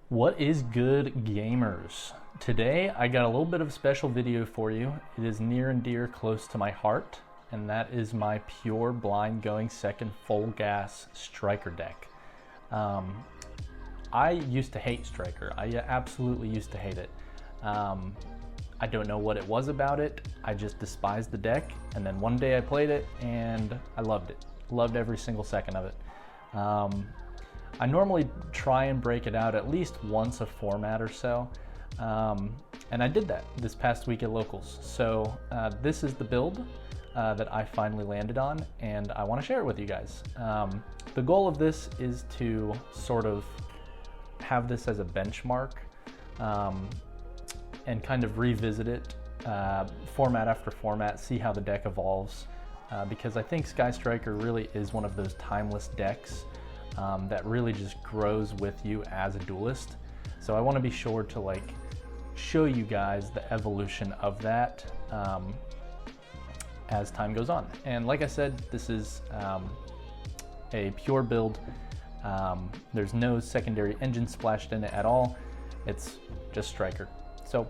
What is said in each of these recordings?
What is good, gamers? Today I got a little bit of a special video for you. It is near and dear close to my heart, and that is my pure blind going second full gas striker deck. I used to hate striker. I absolutely used to hate it. I don't know what it was about it. I just despised the deck, and then one day I played it and I loved it. Loved every single second of it. I normally try and break it out at least once a format or so, and I did that this past week at Locals. So this is the build that I finally landed on, and I want to share it with you guys. The goal of this is to sort of have this as a benchmark and kind of revisit it format after format, see how the deck evolves, because I think Sky Striker really is one of those timeless decks that really just grows with you as a duelist. So I want to be sure to show you guys the evolution of that as time goes on. And like I said, this is a pure build. There's no secondary engine splashed in it at all. It's just Striker. So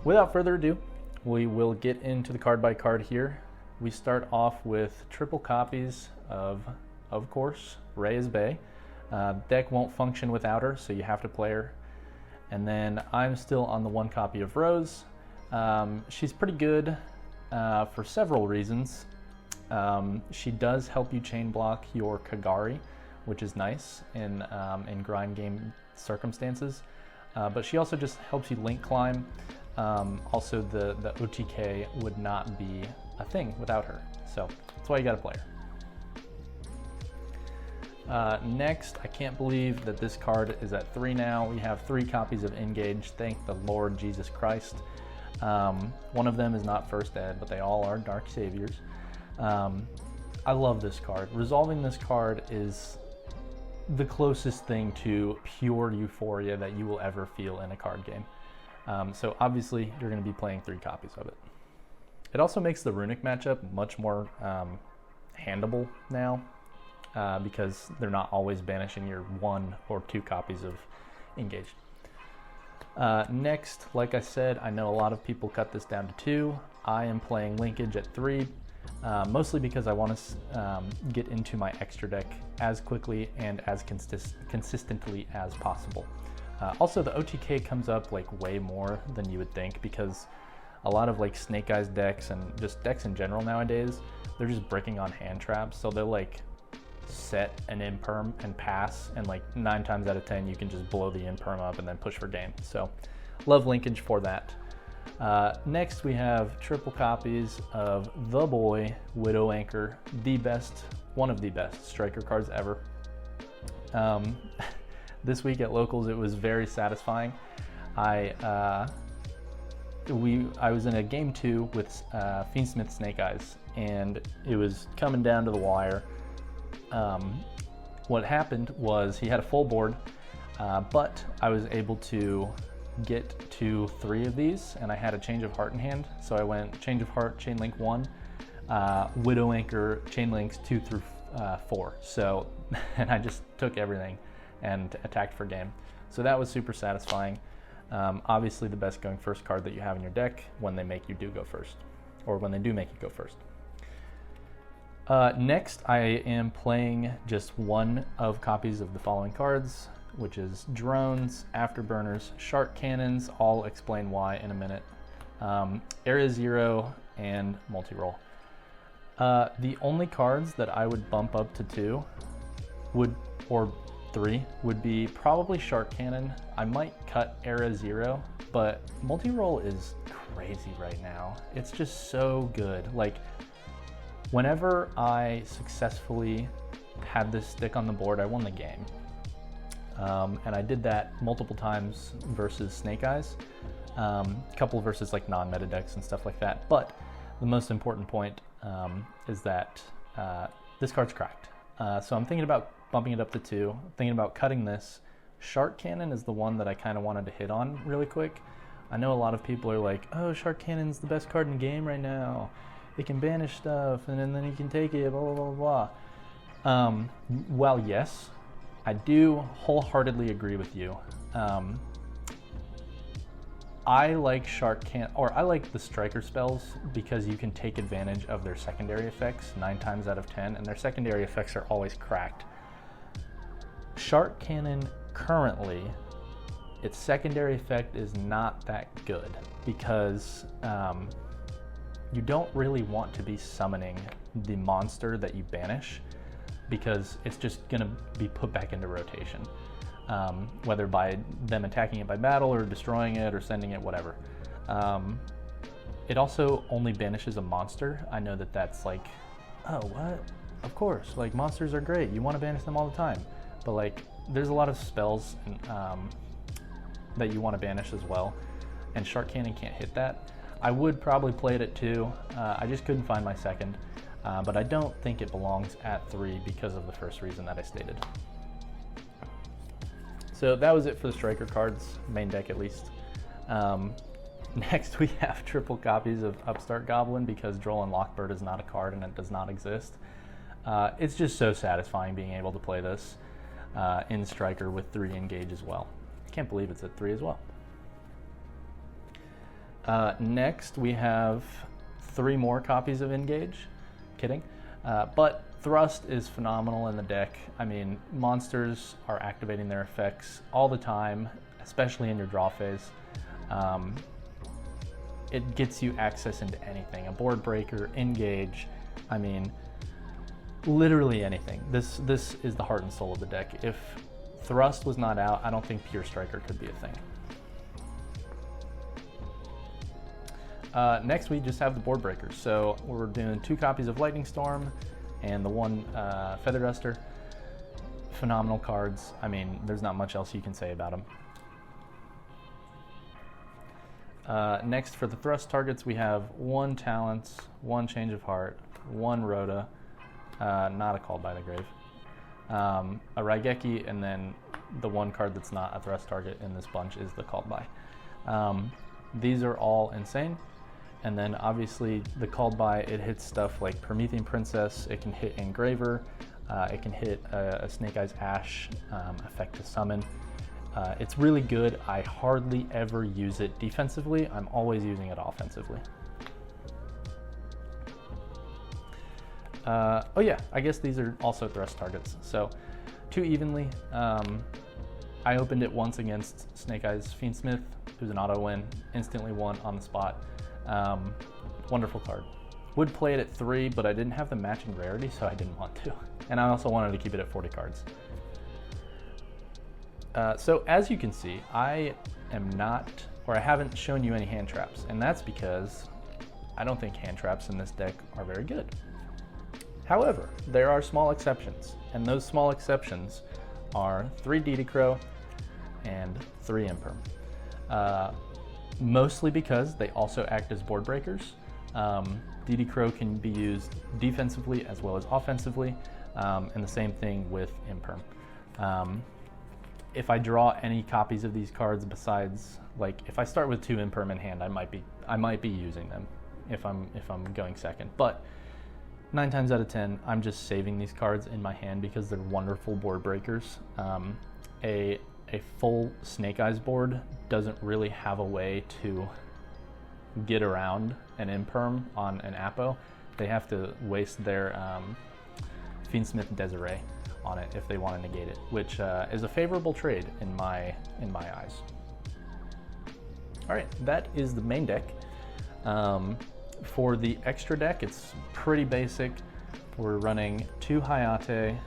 without further ado, we will get into the card by card here. We start off with triple copies of course, Reyes Bay. Deck won't function without her, so you have to play her. And then I'm still on the one copy of Rose. She's pretty good for several reasons. She does help you chain block your Kagari, which is nice in grind game circumstances. But she also just helps you link climb. Also, the OTK would not be a thing without her. So that's why you gotta play her. Next, I can't believe that this card is at 3 now. We have 3 copies of Engage. Thank the Lord Jesus Christ. One of them is not First Ed, but they all are Dark Saviors. I love this card. Resolving this card is the closest thing to pure euphoria that you will ever feel in a card game. So obviously, you're going to be playing 3 copies of it. It also makes the Runic matchup much more handleable now. Because they're not always banishing your 1 or 2 copies of Engaged. Next, like I said, I know a lot of people cut this down to 2. I am playing Linkage at 3, mostly because I want to get into my extra deck as quickly and as consistently as possible. Also, the OTK comes up way more than you would think, because a lot of Snake Eyes decks and just decks in general nowadays, they're just breaking on hand traps, so they'll set an imperm and pass, and 9 times out of 10 you can just blow the imperm up and then push for game. So love Linkage for that. Next we have triple copies of the boy Widow Anchor, one of the best striker cards ever. This week at Locals it was very satisfying. I was in a game 2 with Fiendsmith Snake Eyes, and it was coming down to the wire. What happened was he had a full board, but I was able to get to 3 of these, and I had a Change of Heart in hand. So I went Change of Heart, Chain Link 1, Widow Anchor, Chain Links 2 through 4. So, and I just took everything and attacked for game. So that was super satisfying. Obviously the best going first card that you have in your deck when they make you do go first, or when they do make you go first. Next, I am playing just 1 of copies of the following cards, which is Drones, Afterburners, Shark Cannons. I'll explain why in a minute. Area Zero, and Multi-Roll. The only cards that I would bump up to 2 or 3 would be probably Shark Cannon. I might cut Area Zero, but Multi-Roll is crazy right now. It's just so good. Whenever I successfully had this stick on the board, I won the game. And I did that multiple times versus Snake Eyes, a couple versus non-meta decks and stuff like that. But the most important point is that this card's cracked. So I'm thinking about bumping it up to 2, thinking about cutting this. Shark Cannon is the one that I kind of wanted to hit on really quick. I know a lot of people are like, oh, Shark Cannon's the best card in the game right now. It can banish stuff, and then you can take it, blah, blah, blah, blah. While yes, I do wholeheartedly agree with you. I like I like the striker spells because you can take advantage of their secondary effects 9 times out of 10, and their secondary effects are always cracked. Shark Cannon currently, its secondary effect is not that good because you don't really want to be summoning the monster that you banish, because it's just going to be put back into rotation, whether by them attacking it by battle or destroying it or sending it, whatever. It also only banishes a monster. I know that that's like, oh, what? Of course, like monsters are great. You want to banish them all the time. But like, there's a lot of spells that you want to banish as well, and Shark Cannon can't hit that. I would probably play it at 2. I just couldn't find my second. But I don't think it belongs at 3 because of the first reason that I stated. So that was it for the striker cards, main deck at least. Next we have triple copies of Upstart Goblin because Droll and Lockbird is not a card and it does not exist. It's just so satisfying being able to play this in striker with 3 engage as well. Can't believe it's at 3 as well. Next we have 3 more copies of engage. Kidding. But Thrust is phenomenal in the deck. I mean, monsters are activating their effects all the time, especially in your draw phase. It gets you access into anything, a board breaker, engage, I mean, literally anything. This is the heart and soul of the deck. If Thrust was not out, I don't think Pure Striker could be a thing. Next, we just have the board breakers. So we're doing 2 copies of Lightning Storm and the 1 Feather Duster. Phenomenal cards. I mean, there's not much else you can say about them. Next, for the Thrust targets, we have 1 Talents, 1 Change of Heart, 1 Rhoda, not a Called by the Grave, a Raigeki, and then the 1 card that's not a Thrust target in this bunch is the Called by. These are all insane. And then obviously the Called by, it hits stuff like Promethean Princess, it can hit Engraver, it can hit a Snake Eyes Ash effect to summon. It's really good. I hardly ever use it defensively. I'm always using it offensively. Oh yeah, I guess these are also Thrust targets. So 2 evenly. I opened it once against Snake Eyes Fiendsmith, who's an auto win, instantly won on the spot. Wonderful card. Would play it at 3, but I didn't have the matching rarity, so I didn't want to. And I also wanted to keep it at 40 cards. So as you can see, I haven't shown you any hand traps, and that's because I don't think hand traps in this deck are very good. However, there are small exceptions, and those small exceptions are 3 Didicro and 3 Imperm. Mostly because they also act as board breakers. Didicro can be used defensively as well as offensively, and the same thing with Imperm. If I draw any copies of these cards besides, like, if I start with 2 Imperm in hand, I might be using them if I'm going second. But 9 times out of 10, I'm just saving these cards in my hand because they're wonderful board breakers. A full Snake Eyes board doesn't really have a way to get around an Imperm on an Apo. They have to waste their Fiendsmith Desiree on it if they want to negate it, which is a favorable trade in my eyes. All right, that is the main deck. For the extra deck, it's pretty basic. We're running 2 Hayate,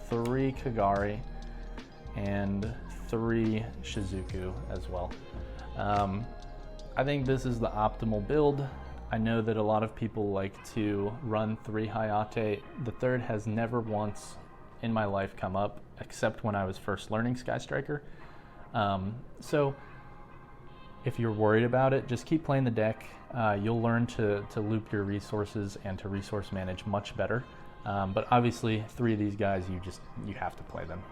3 Kagari, and 3 Shizuku as well. I think this is the optimal build. I know that a lot of people like to run 3 Hayate. The 3rd has never once in my life come up, except when I was first learning Sky Striker. So if you're worried about it, just keep playing the deck. You'll learn to loop your resources and to resource manage much better. But obviously 3 of these guys, you have to play them.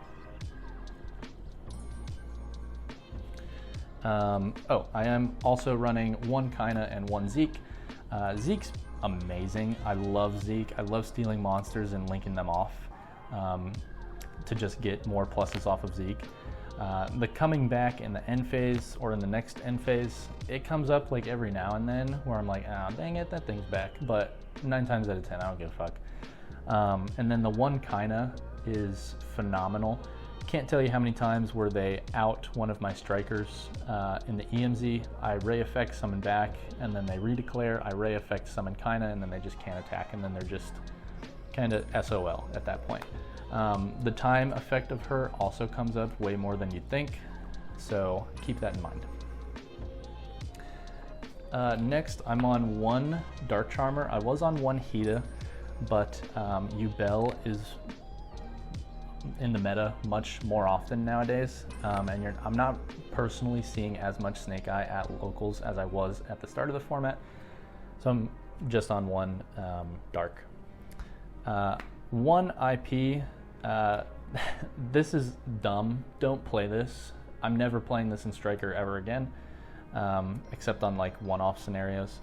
I am also running 1 Kaina and 1 Zeke. Zeke's amazing. I love Zeke. I love stealing monsters and linking them off. to just get more pluses off of Zeke. The coming back in the end phase or in the next end phase, it comes up like every now and then where I'm like, oh, dang it, that thing's back. But 9 times out of 10, I don't give a fuck. And then the one kinda is phenomenal. Can't tell you how many times where they out one of my strikers in the EMZ. I ray effect summon back, and then they redeclare. I ray effect summon kinda, and then they just can't attack, and then they're just kind of SOL at that point. The time effect of her also comes up way more than you'd think, so keep that in mind. Next, I'm on 1 Dark Charmer. I was on 1 Hida, but Yubel is in the meta much more often nowadays, and I'm not personally seeing as much Snake Eye at locals as I was at the start of the format, so I'm just on 1 Dark. 1 IP, this is dumb, don't play this. I'm never playing this in Striker ever again, except on like one-off scenarios,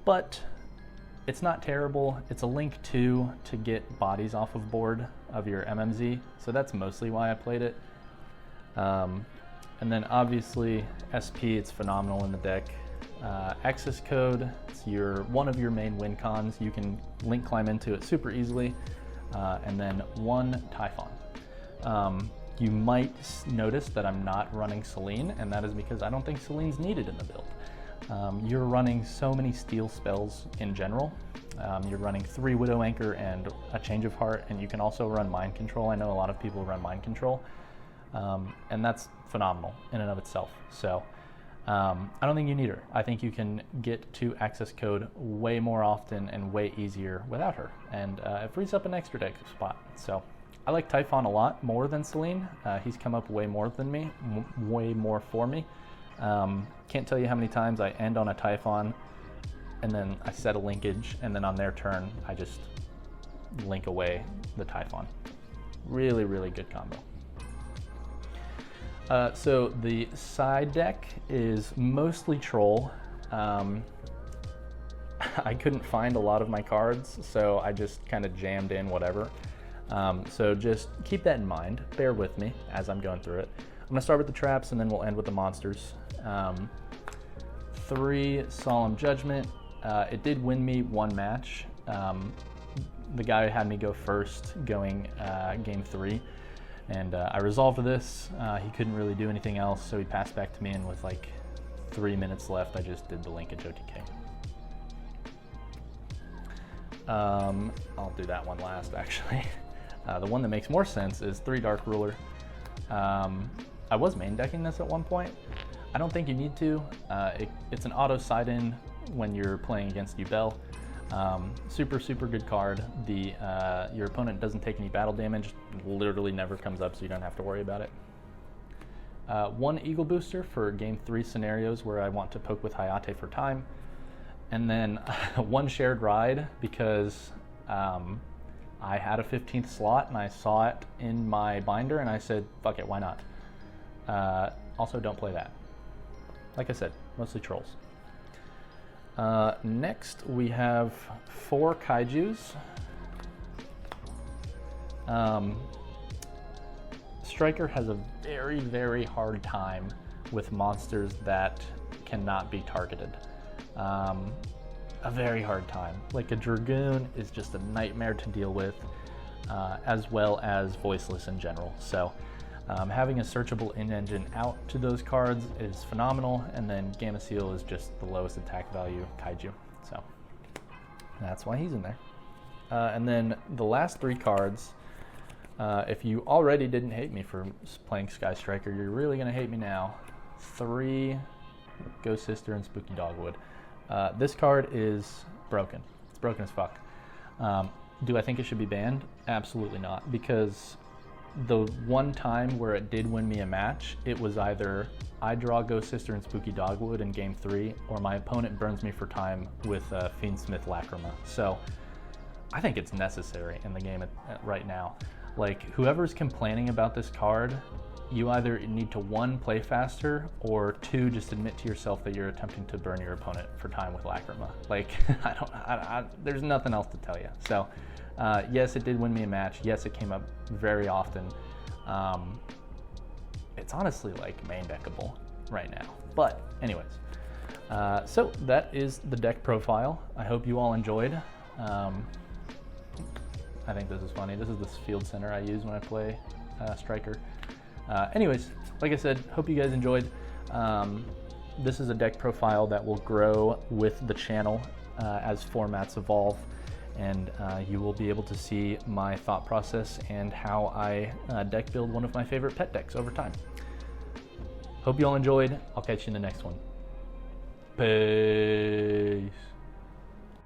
but it's not terrible. It's a link 2 to get bodies off of board of your MMZ, so that's mostly why I played it. And then obviously SP, it's phenomenal in the deck. Access code, it's one of your main win cons. You can link climb into it super easily. And then 1 Typhon. You might notice that I'm not running Selene, and that is because I don't think Selene's needed in the build. You're running so many steal spells in general. You're running 3 Widow Anchor and a Change of Heart, and you can also run Mind Control. I know a lot of people run Mind Control, and that's phenomenal in and of itself. So I don't think you need her. I think you can get to access code way more often and way easier without her, and it frees up an extra deck spot. So I like Typhon a lot more than Selene. He's come up way more than me, way more for me. Can't tell you how many times I end on a Typhon and then I set a linkage, and then on their turn I just link away the Typhon. Really, really good combo. So the side deck is mostly Troll. I couldn't find a lot of my cards, so I just kind of jammed in whatever. So just keep that in mind. Bear with me as I'm going through it. I'm gonna start with the traps, and then we'll end with the monsters. 3 Solemn Judgment. It did win me 1 match. The guy had me go first going game 3, and I resolved this. He couldn't really do anything else, so he passed back to me, and with like 3 minutes left, I just did the linkage OTK. I'll do that one last, actually. The one that makes more sense is 3 Dark Ruler. I was main decking this at one point. I don't think you need to. It's an auto side-in when you're playing against Yubel. Super, super good card. Your opponent doesn't take any battle damage. It literally never comes up, so you don't have to worry about it. 1 Eagle Booster for game 3 scenarios where I want to poke with Hayate for time. And then 1 Shared Ride because I had a 15th slot and I saw it in my binder and I said, fuck it, why not? Also, don't play that. Like I said, mostly Trolls. Next, we have 4 Kaijus. Striker has a very, very hard time with monsters that cannot be targeted. A very hard time. Like a Dragoon is just a nightmare to deal with, as well as Voiceless in general. So having a searchable in-engine out to those cards is phenomenal, and then Gamma Seal is just the lowest attack value Kaiju. So that's why he's in there. And then the last 3 cards, if you already didn't hate me for playing Sky Striker, you're really going to hate me now. 3 Ghost Sister and Spooky Dogwood. This card is broken. It's broken as fuck. Do I think it should be banned? Absolutely not, because the one time where it did win me a match, it was either I draw Ghost Sister and Spooky Dogwood in game 3, or my opponent burns me for time with Fiendsmith Lacrima. So I think it's necessary in the game right now. Like, whoever's complaining about this card, you either need to, one, play faster, or two, just admit to yourself that you're attempting to burn your opponent for time with Lacrima. Like, there's nothing else to tell you. So, yes, it did win me a match. Yes, it came up very often. It's honestly like main deckable right now. But anyways, so that is the deck profile. I hope you all enjoyed. I think this is funny. This is the field center I use when I play Striker. Anyways, like I said, hope you guys enjoyed. This is a deck profile that will grow with the channel as formats evolve, and you will be able to see my thought process and how I deck build one of my favorite pet decks over time. Hope you all enjoyed. I'll catch you in the next one. Peace.